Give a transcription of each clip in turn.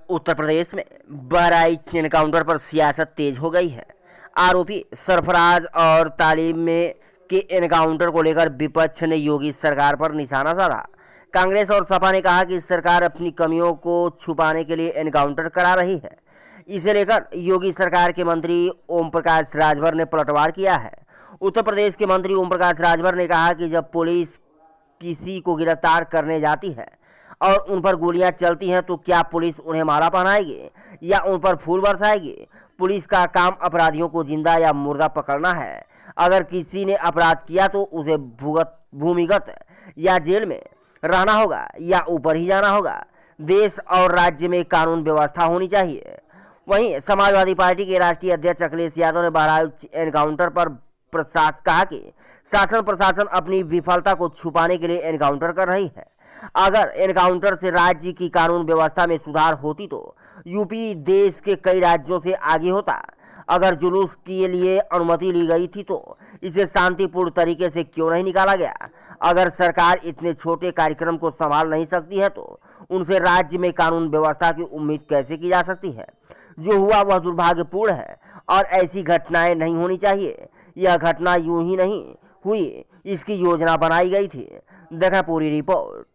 उत्तर प्रदेश में बहराइच एनकाउंटर पर सियासत तेज हो गई है। आरोपी सरफराज और तालीम में के एनकाउंटर को लेकर विपक्ष ने योगी सरकार पर निशाना साधा। कांग्रेस और सपा ने कहा कि सरकार अपनी कमियों को छुपाने के लिए एनकाउंटर करा रही है। इसे लेकर योगी सरकार के मंत्री ओम प्रकाश राजभर ने पलटवार किया है। उत्तर प्रदेश के मंत्री ओम प्रकाश राजभर ने कहा कि जब पुलिस किसी को गिरफ्तार करने जाती है और उन पर गोलियां चलती हैं तो क्या पुलिस उन्हें माला पहनाएगी या उन पर फूल बरसाएगी? पुलिस का काम अपराधियों को जिंदा या मुर्दा पकड़ना है। अगर किसी ने अपराध किया तो उसे भूमिगत या जेल में रहना होगा या ऊपर ही जाना होगा। देश और राज्य में कानून व्यवस्था होनी चाहिए। वहीं समाजवादी पार्टी के राष्ट्रीय अध्यक्ष अखिलेश यादव ने बहराइच एनकाउंटर पर कहा कि शासन प्रशासन अपनी विफलता को छुपाने के लिए एनकाउंटर कर रही है। अगर एनकाउंटर से राज्य की कानून व्यवस्था में सुधार होती तो यूपी देश के कई राज्यों से आगे होता। अगर जुलूस के लिए अनुमति ली गई थी तो इसे शांतिपूर्ण तरीके से क्यों नहीं निकाला गया? अगर सरकार इतने छोटे कार्यक्रम को संभाल नहीं सकती है तो उनसे राज्य में कानून व्यवस्था की उम्मीद कैसे की जा सकती है? जो हुआ वह दुर्भाग्यपूर्ण है और ऐसी घटनाएं नहीं होनी चाहिए। यह घटना यूं ही नहीं हुई, इसकी योजना बनाई गई थी। देखा पूरी रिपोर्ट।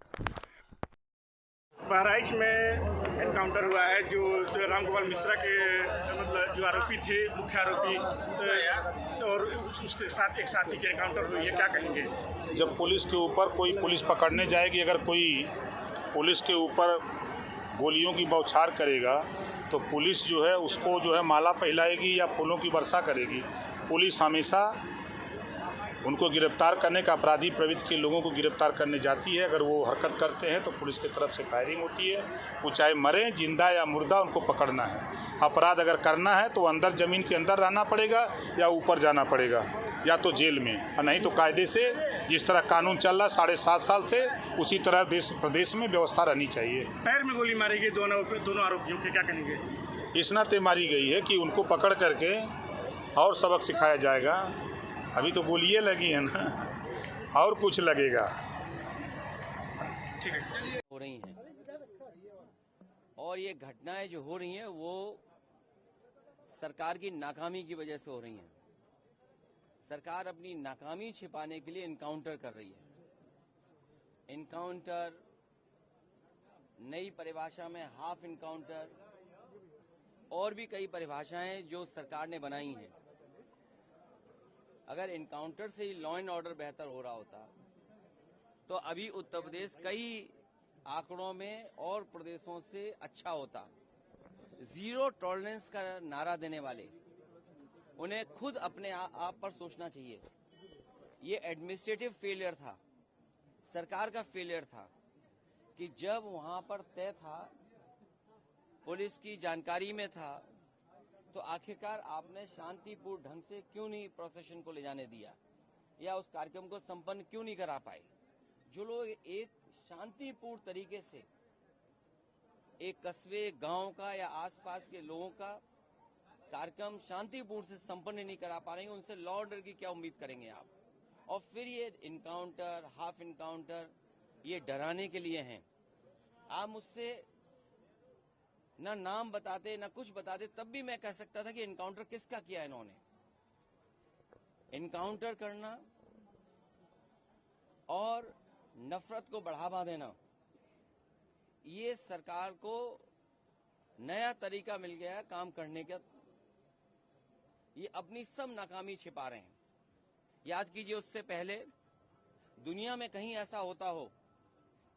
बहराइच में एनकाउंटर हुआ है जो रामगोपाल मिश्रा के मतलब जो आरोपी थे, मुख्य आरोपी, और उसके साथ एक साथी की एनकाउंटर हुई है। क्या कहेंगे? जब पुलिस के ऊपर कोई पुलिस पकड़ने जाएगी, अगर कोई पुलिस के ऊपर गोलियों की बौछार करेगा तो पुलिस जो है उसको जो है माला पहनाएगी या फूलों की वर्षा करेगी। पुलिस हमेशा उनको गिरफ्तार करने का, अपराधी प्रवृत्ति के लोगों को गिरफ्तार करने जाती है। अगर वो हरकत करते हैं तो पुलिस की तरफ से फायरिंग होती है। वो चाहे मरें, जिंदा या मुर्दा, उनको पकड़ना है। अपराध अगर करना है तो अंदर ज़मीन के अंदर रहना पड़ेगा या ऊपर जाना पड़ेगा या तो जेल में, और नहीं तो कायदे से जिस तरह कानून चल रहा 7.5 साल से उसी तरह देश प्रदेश में व्यवस्था रहनी चाहिए। पैर में गोली मारी गई दोनों आरोपियों के, क्या कहेंगे? इस नाते मारी गई है कि उनको पकड़ करके और सबक सिखाया जाएगा। अभी तो गोलियां लगी है ना, और कुछ लगेगा। ठीक है। हो रही हैं और ये घटनाएं जो हो रही हैं वो सरकार की नाकामी की वजह से हो रही हैं। सरकार अपनी नाकामी छिपाने के लिए एनकाउंटर कर रही है। एनकाउंटर, नई परिभाषा में हाफ एनकाउंटर, और भी कई परिभाषाएं जो सरकार ने बनाई हैं। अगर एनकाउंटर से ही लॉ एंड ऑर्डर बेहतर हो रहा होता तो अभी उत्तर प्रदेश कई आंकड़ों में और प्रदेशों से अच्छा होता। जीरो टॉलरेंस का नारा देने वाले उन्हें खुद अपने आप पर सोचना चाहिए। ये एडमिनिस्ट्रेटिव फेलियर था, सरकार का फेलियर था कि जब वहां पर तय था, पुलिस की जानकारी में था, तो आखिरकार आपने शांतिपूर्ण ढंग से क्यों नहीं प्रोसेशन को ले जाने दिया या उस कार्यक्रम को संपन्न क्यों नहीं करा पाए? जो लोग एक शांतिपूर्ण तरीके से एक कस्बे, गांव का या आसपास के लोगों का कार्यक्रम शांतिपूर्ण से संपन्न नहीं करा पा रहे हैं, उनसे लॉ ऑर्डर की क्या उम्मीद करेंगे आप? और फिर ये इनकाउंटर, हाफ इनकाउंटर, ये डराने के लिए हैं। आप मुझसे ना नाम बताते ना कुछ बताते, तब भी मैं कह सकता था कि एनकाउंटर किसका किया इन्होंने। एनकाउंटर करना और नफरत को बढ़ावा देना, ये सरकार को नया तरीका मिल गया है काम करने का। ये अपनी सब नाकामी छिपा रहे हैं। याद कीजिए, उससे पहले दुनिया में कहीं ऐसा होता हो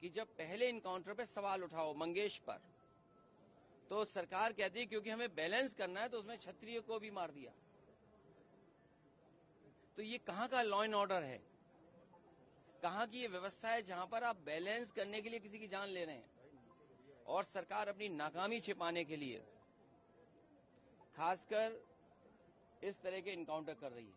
कि जब पहले इनकाउंटर पे सवाल उठाओ मंगेश पर, तो सरकार कहती है क्योंकि हमें बैलेंस करना है तो उसमें क्षत्रिय को भी मार दिया। तो ये कहां का लॉ एंड ऑर्डर है? कहां की ये व्यवस्था है जहां पर आप बैलेंस करने के लिए किसी की जान ले रहे हैं? और सरकार अपनी नाकामी छिपाने के लिए खासकर इस तरह के इनकाउंटर कर रही है।